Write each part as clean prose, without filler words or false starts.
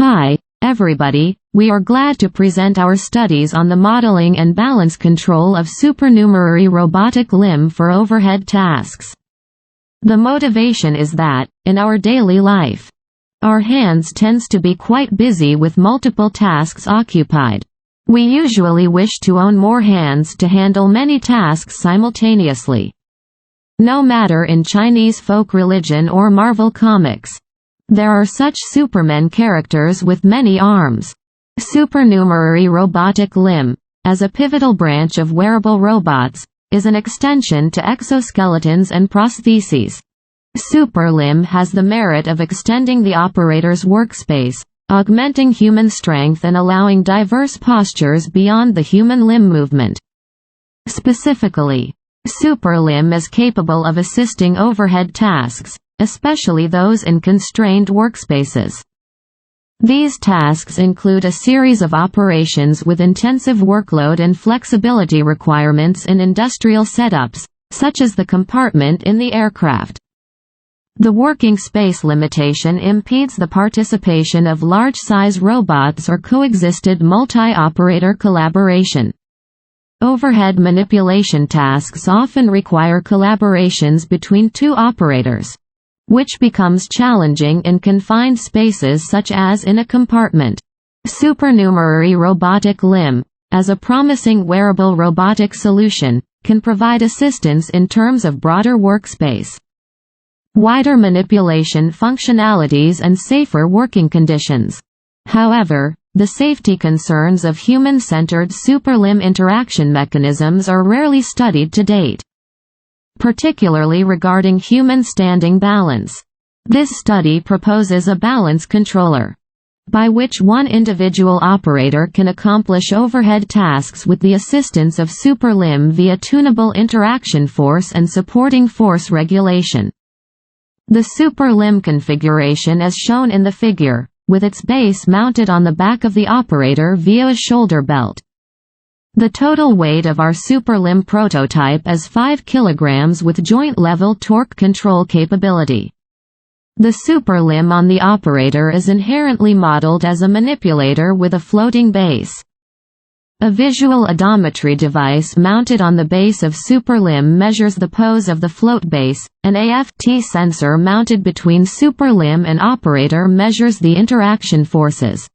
Hi, everybody, we are glad to present our studies on the modeling and balance control of supernumerary robotic limb for overhead tasks. The motivation is that, in our daily life, our hands tends to be quite busy with multiple tasks occupied. We usually wish to own more hands to handle many tasks simultaneously. No matter in Chinese folk religion or Marvel Comics, there are such supermen characters with many arms. Supernumerary robotic limb, as a pivotal branch of wearable robots, is an extension to exoskeletons and prostheses. SuperLimb has the merit of extending the operator's workspace, augmenting human strength and allowing diverse postures beyond the human limb movement. Specifically, SuperLimb is capable of assisting overhead tasks, especially those in constrained workspaces. These tasks include a series of operations with intensive workload and flexibility requirements in industrial setups, such as the compartment in the aircraft. The working space limitation impedes the participation of large-size robots or coexisted multi-operator collaboration. Overhead manipulation tasks often require collaborations between two operators, which becomes challenging in confined spaces such as in a compartment. Supernumerary robotic limb, as a promising wearable robotic solution, can provide assistance in terms of broader workspace, wider manipulation functionalities and safer working conditions. However, the safety concerns of human-centered SuperLimb interaction mechanisms are rarely studied to date, particularly regarding human standing balance. This study proposes a balance controller, by which one individual operator can accomplish overhead tasks with the assistance of SuperLimb via tunable interaction force and supporting force regulation. The SuperLimb configuration is shown in the figure, with its base mounted on the back of the operator via a shoulder belt. The total weight of our SuperLimb prototype is 5 kg with joint-level torque control capability. The SuperLimb on the operator is inherently modeled as a manipulator with a floating base. A visual odometry device mounted on the base of SuperLimb measures the pose of the float base. An AFT sensor mounted between SuperLimb and operator measures the interaction forces.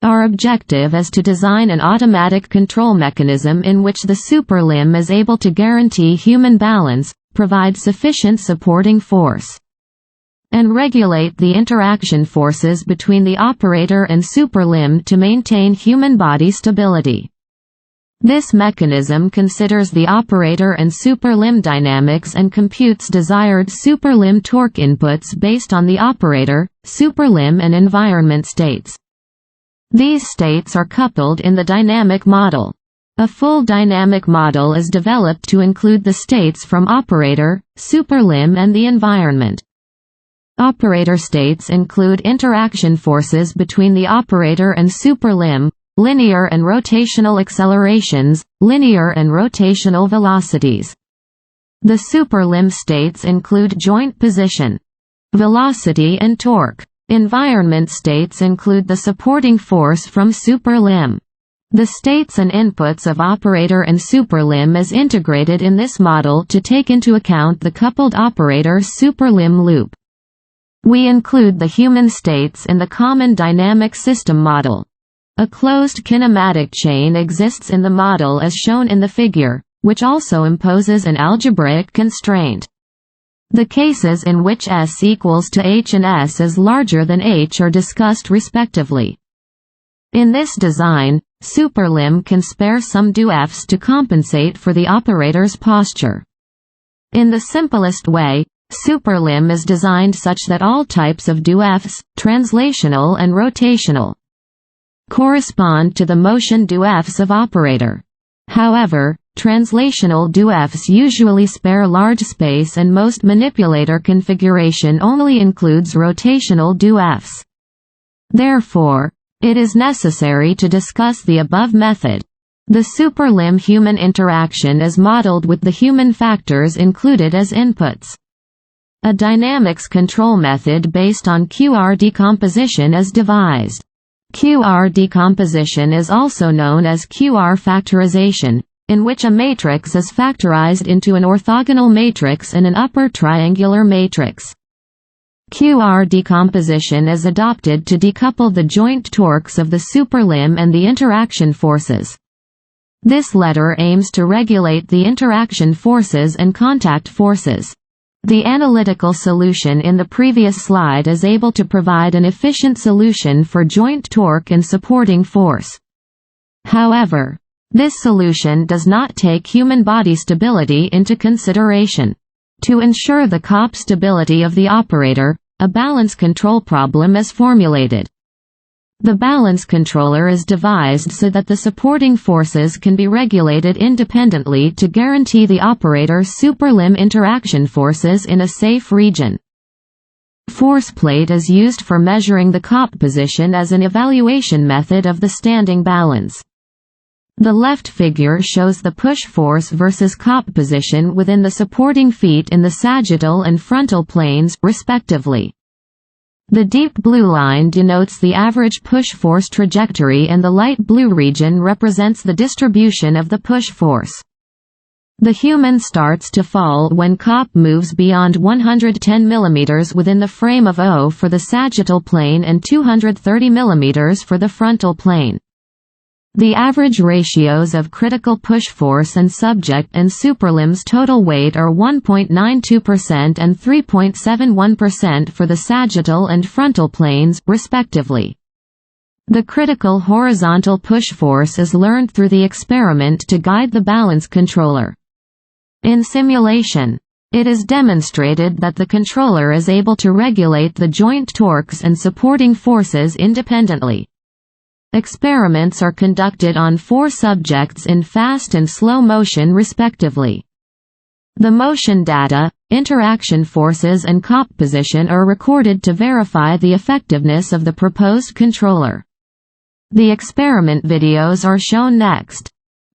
Our objective is to design an automatic control mechanism in which the SuperLimb is able to guarantee human balance, provide sufficient supporting force, and regulate the interaction forces between the operator and SuperLimb to maintain human body stability. This mechanism considers the operator and SuperLimb dynamics and computes desired SuperLimb torque inputs based on the operator, SuperLimb and environment states. These states are coupled in the dynamic model. A full dynamic model is developed to include the states from operator, SuperLimb and the environment. Operator states include interaction forces between the operator and SuperLimb, linear and rotational accelerations, linear and rotational velocities. The SuperLimb states include joint position, velocity and torque. Environment states include the supporting force from SuperLimb. The states and inputs of operator and SuperLimb is integrated in this model to take into account the coupled operator-SuperLimb loop. We include the human states in the common dynamic system model. A closed kinematic chain exists in the model as shown in the figure, which also imposes an algebraic constraint. The cases in which S equals to H and S is larger than H are discussed respectively. In this design, SuperLimb can spare some do-Fs to compensate for the operator's posture. In the simplest way, SuperLimb is designed such that all types of do-Fs, translational and rotational, correspond to the motion do-Fs of operator. However, translational do-Fs usually spare large space and most manipulator configuration only includes rotational do-Fs. Therefore, it is necessary to discuss the above method. The SuperLimb-human interaction is modeled with the human factors included as inputs. A dynamics control method based on QR decomposition is devised. QR decomposition is also known as QR factorization, in which a matrix is factorized into an orthogonal matrix and an upper triangular matrix. QR decomposition is adopted to decouple the joint torques of the superlimb and the interaction forces. This letter aims to regulate the interaction forces and contact forces. The analytical solution in the previous slide is able to provide an efficient solution for joint torque and supporting force. However, this solution does not take human body stability into consideration. To ensure the COP stability of the operator, a balance control problem is formulated. The balance controller is devised so that the supporting forces can be regulated independently to guarantee the operator-SuperLimb interaction forces in a safe region. Force plate is used for measuring the COP position as an evaluation method of the standing balance. The left figure shows the push force versus COP position within the supporting feet in the sagittal and frontal planes, respectively. The deep blue line denotes the average push force trajectory and the light blue region represents the distribution of the push force. The human starts to fall when COP moves beyond 110 mm within the frame of O for the sagittal plane and 230 mm for the frontal plane. The average ratios of critical push force and subject and superlimb's total weight are 1.92% and 3.71% for the sagittal and frontal planes, respectively. The critical horizontal push force is learned through the experiment to guide the balance controller. In simulation, it is demonstrated that the controller is able to regulate the joint torques and supporting forces independently. Experiments are conducted on 4 subjects in fast and slow motion respectively. The motion data, interaction forces and COP position are recorded to verify the effectiveness of the proposed controller. The experiment videos are shown next.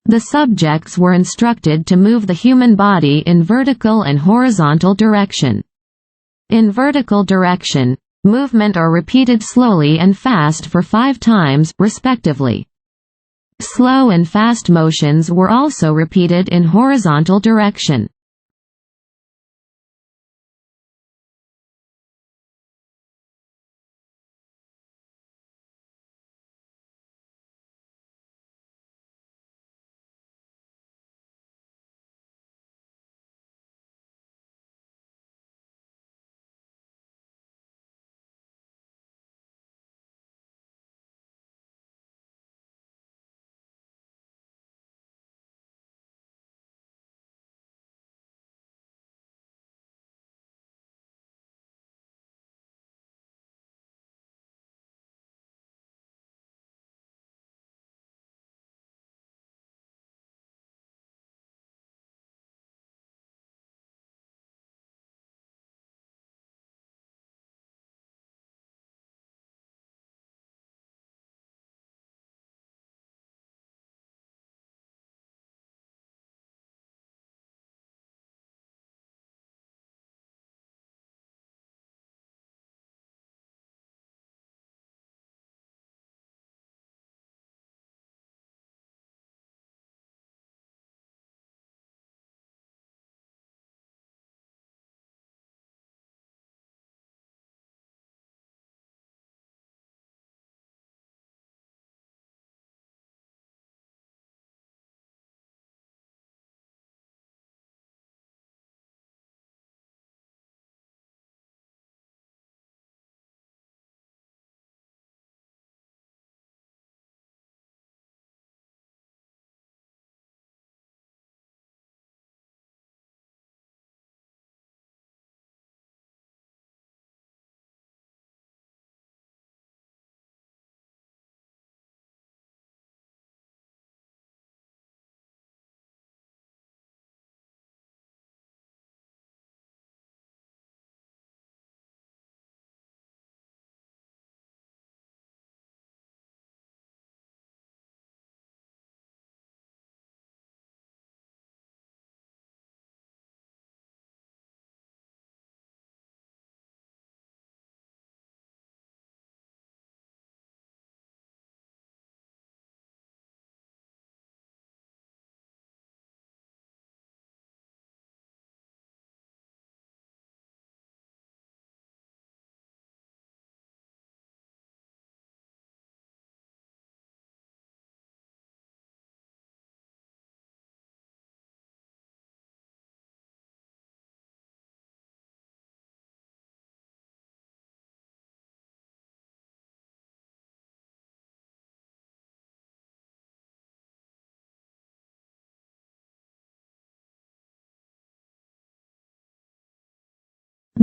The subjects were instructed to move the human body in vertical and horizontal direction. In vertical direction, movement are repeated slowly and fast for 5 times, respectively. Slow and fast motions were also repeated in horizontal direction.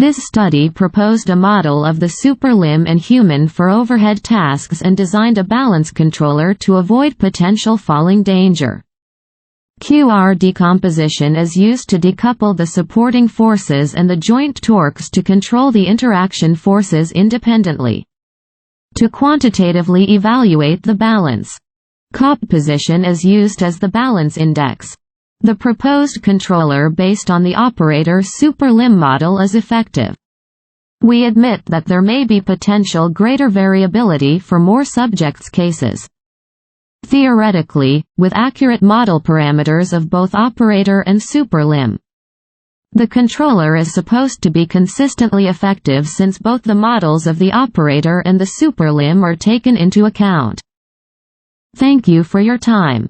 This study proposed a model of the SuperLimb and human for overhead tasks and designed a balance controller to avoid potential falling danger. QR decomposition is used to decouple the supporting forces and the joint torques to control the interaction forces independently. To quantitatively evaluate the balance, composition is used as the balance index. The proposed controller based on the operator-SuperLimb model is effective. We admit that there may be potential greater variability for more subjects' cases. Theoretically, with accurate model parameters of both operator and SuperLimb, the controller is supposed to be consistently effective since both the models of the operator and the SuperLimb are taken into account. Thank you for your time.